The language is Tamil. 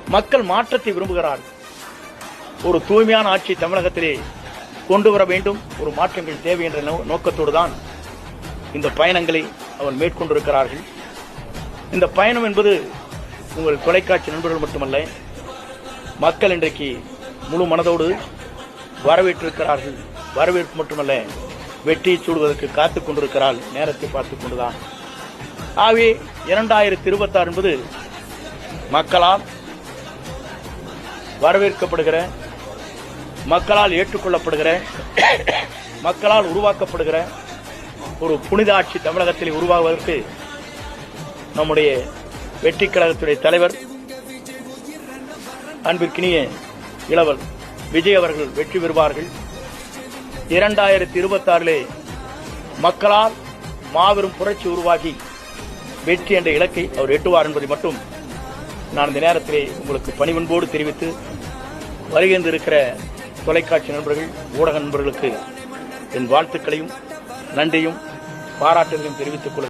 மக்கள் மாற்றத்தை விரும்புகிறார்கள். ஒரு தூய்மையான ஆட்சி தமிழகத்திலே கொண்டு வர வேண்டும், ஒரு மாற்றங்கள் தேவை என்ற நோக்கத்தோடு தான் இந்த பயணங்களை அவர் மேற்கொண்டிருக்கிறார்கள். இந்த பயணம் என்பது உங்கள் தொலைக்காட்சி நண்பர்கள் மட்டுமல்ல, மக்கள் இன்றைக்கு முழு மனதோடு வரவேற்றிருக்கிறார்கள். வரவேற்பு மட்டுமல்ல, வெற்றியை சூடுவதற்கு காத்துக் கொண்டிருக்கிறார், நேரத்தை பார்த்துக் கொண்டுதான். ஆகவே 2026 என்பது மக்களால் வரவேற்கப்படுகிற, மக்களால் ஏற்றுக்கொள்ளப்படுகிற, மக்களால் உருவாக்கப்படுகிற ஒரு புனித ஆட்சி தமிழகத்தில் உருவாகுவதற்கு நம்முடைய வெற்றி கழகத்துடைய தலைவர் அன்பிற்கினிய இளவல் விஜய் அவர்கள் வெற்றி பெறுவார்கள். 2026 மக்களால் மாபெரும் புரட்சி உருவாகி வெற்றி என்ற இலக்கை அவர் எட்டுவார் என்பதை மட்டும் நான் இந்த நேரத்திலே உங்களுக்கு பணிவன்போடு தெரிவித்து, வருகின்றிருக்கிற தொலைக்காட்சி நண்பர்கள், ஊடக நண்பர்களுக்கு என் வாழ்த்துக்களையும் நன்றியும் பாராட்டுகளையும் தெரிவித்துக் கொள்கிறேன்.